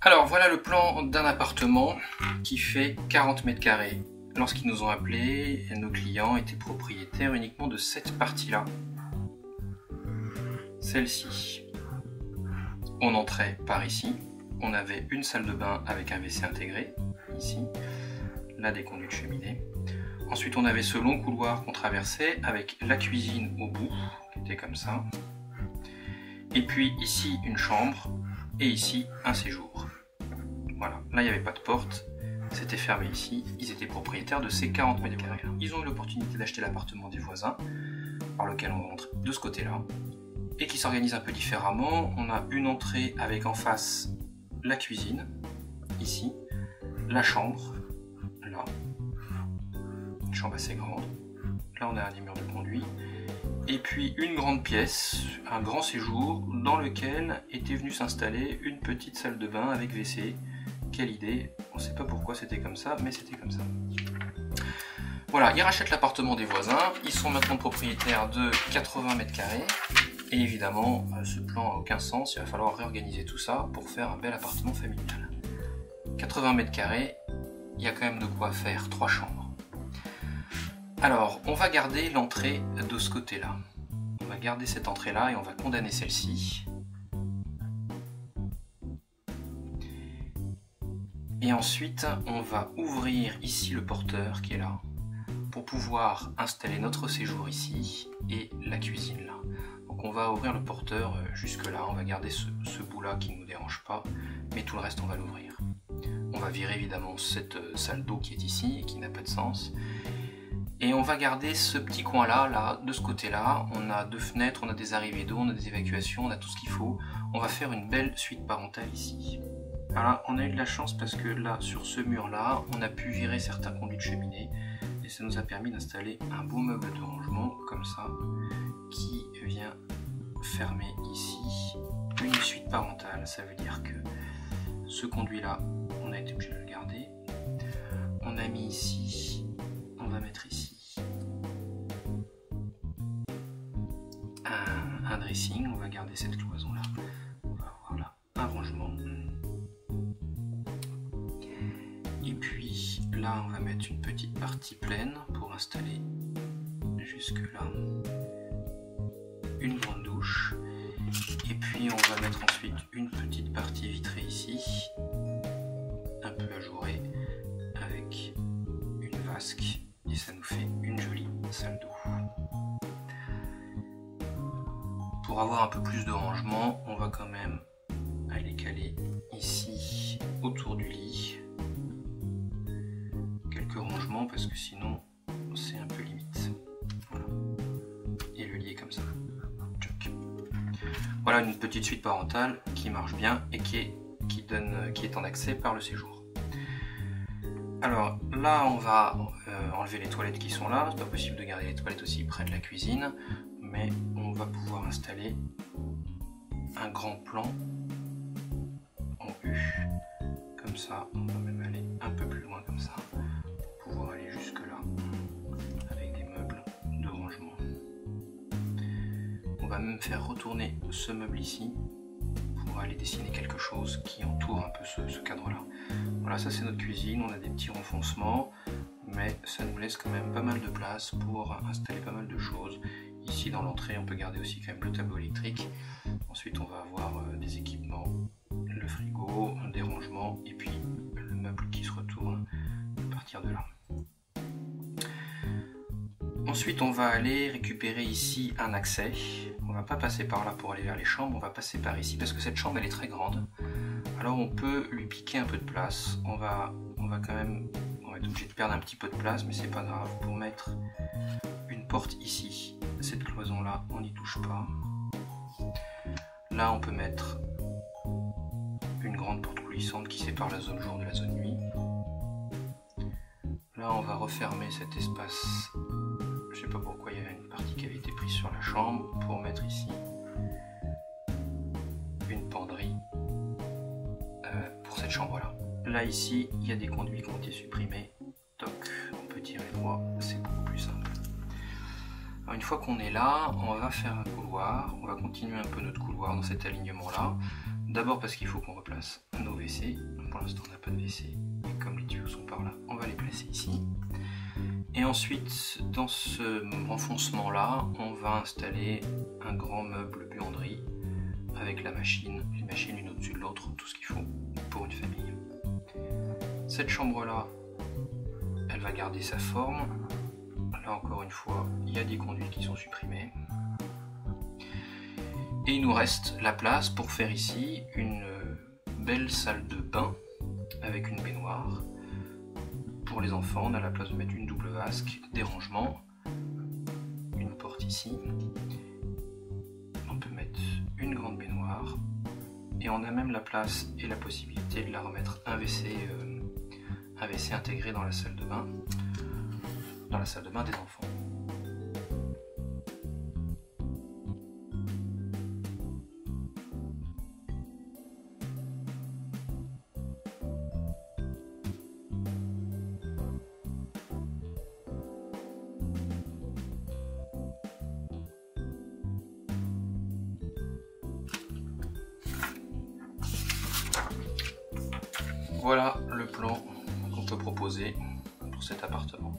Alors voilà le plan d'un appartement qui fait 40 mètres carrés. Lorsqu'ils nous ont appelés, nos clients étaient propriétaires uniquement de cette partie-là. Celle-ci. On entrait par ici. On avait une salle de bain avec un WC intégré, ici. Là, des conduits de cheminée. Ensuite, on avait ce long couloir qu'on traversait avec la cuisine au bout, qui était comme ça. Et puis ici, une chambre. Et ici, un séjour. Voilà. Là, il n'y avait pas de porte. C'était fermé ici. Ils étaient propriétaires de ces 40 mètres carrés. Ils ont eu l'opportunité d'acheter l'appartement des voisins, par lequel on rentre de ce côté-là. Et qui s'organise un peu différemment. On a une entrée avec en face la cuisine, ici, la chambre, là, une chambre assez grande, là on a des murs de conduit, et puis une grande pièce, un grand séjour, dans lequel était venue s'installer une petite salle de bain avec WC. Quelle idée, on ne sait pas pourquoi c'était comme ça, mais c'était comme ça. Voilà, ils rachètent l'appartement des voisins, ils sont maintenant propriétaires de 80 mètres carrés. Et évidemment, ce plan n'a aucun sens, il va falloir réorganiser tout ça pour faire un bel appartement familial. 80 mètres carrés, il y a quand même de quoi faire 3 chambres. Alors, on va garder l'entrée de ce côté-là. On va garder cette entrée-là et on va condamner celle-ci. Et ensuite, on va ouvrir ici le porteur qui est là, pour pouvoir installer notre séjour ici et la cuisine là. Donc on va ouvrir le porteur jusque là, on va garder ce bout là qui ne nous dérange pas, mais tout le reste on va l'ouvrir. On va virer évidemment cette salle d'eau qui est ici et qui n'a pas de sens. Et on va garder ce petit coin là, de ce côté là, on a 2 fenêtres, on a des arrivées d'eau, on a des évacuations, on a tout ce qu'il faut. On va faire une belle suite parentale ici. Voilà, on a eu de la chance parce que là, sur ce mur là, on a pu virer certains conduits de cheminée. Et ça nous a permis d'installer un beau meuble de rangement, comme ça, qui vient fermer ici une suite parentale. Ça veut dire que ce conduit-là, on a été obligé de le garder. On a mis ici, on va mettre ici un dressing. On va garder cette cloison-là. On va avoir là un rangement. Et puis là, on va mettre une petite partie pleine pour installer jusque là une grande douche. Et puis on va mettre ensuite une petite partie vitrée ici, un peu ajourée, avec une vasque. Et ça nous fait une jolie salle d'eau. Pour avoir un peu plus de rangement, on va quand même aller caler ici, autour du lit, quelques rangements parce que sinon c'est un peu limite. Voilà. Et le lit est comme ça. Tchoc. Voilà une petite suite parentale qui marche bien et qui est en accès par le séjour. Alors là on va enlever les toilettes qui sont là. C'est pas possible de garder les toilettes aussi près de la cuisine, mais on va pouvoir installer un grand plan en U. Comme ça, on va même aller un peu plus loin comme ça, pour pouvoir aller jusque là, avec des meubles de rangement. On va même faire retourner ce meuble ici, pour aller dessiner quelque chose qui entoure un peu ce cadre-là. Voilà, ça c'est notre cuisine, on a des petits renfoncements, mais ça nous laisse quand même pas mal de place pour installer pas mal de choses. Ici dans l'entrée, on peut garder aussi quand même le tableau électrique. Ensuite, on va avoir des équipements, le frigo, des rangements et puis le meuble qui se retourne à partir de là. Ensuite, on va aller récupérer ici un accès. On va pas passer par là pour aller vers les chambres, on va passer par ici parce que cette chambre elle est très grande. Alors on peut lui piquer un peu de place. On va être obligé de perdre un petit peu de place, mais c'est pas grave, pour mettre une porte ici. Cette cloison là, on n'y touche pas. Là, on peut mettre une grande porte coulissante qui sépare la zone jour de la zone nuit. Là, on va refermer cet espace. Je sais pas pourquoi il y avait une partie qui avait été prise sur la chambre pour mettre ici une penderie pour cette chambre-là. Là, ici, il y a des conduits qui ont été supprimés. Toc, on peut tirer droit, c'est beaucoup plus simple. Alors, une fois qu'on est là, on va faire un couloir, on va continuer un peu notre couloir dans cet alignement-là. D'abord parce qu'il faut qu'on replace nos WC. Pour l'instant, on n'a pas de WC. Et comme les tuyaux sont par là, on va les placer ici. Et ensuite, dans ce renfoncement-là, on va installer un grand meuble buanderie avec la machine, les machines l'une au-dessus de l'autre, tout ce qu'il faut pour une famille. Cette chambre-là, elle va garder sa forme. Là encore une fois, il y a des conduits qui sont supprimés. Et il nous reste la place pour faire ici une belle salle de bain avec une baignoire. Pour les enfants, on a la place de mettre une double vasque, des rangements, une porte ici. On peut mettre une grande baignoire. Et on a même la place et la possibilité de la remettre un WC intégré dans la salle de bain. Dans la salle de bain des enfants. Voilà le plan qu'on peut proposer pour cet appartement.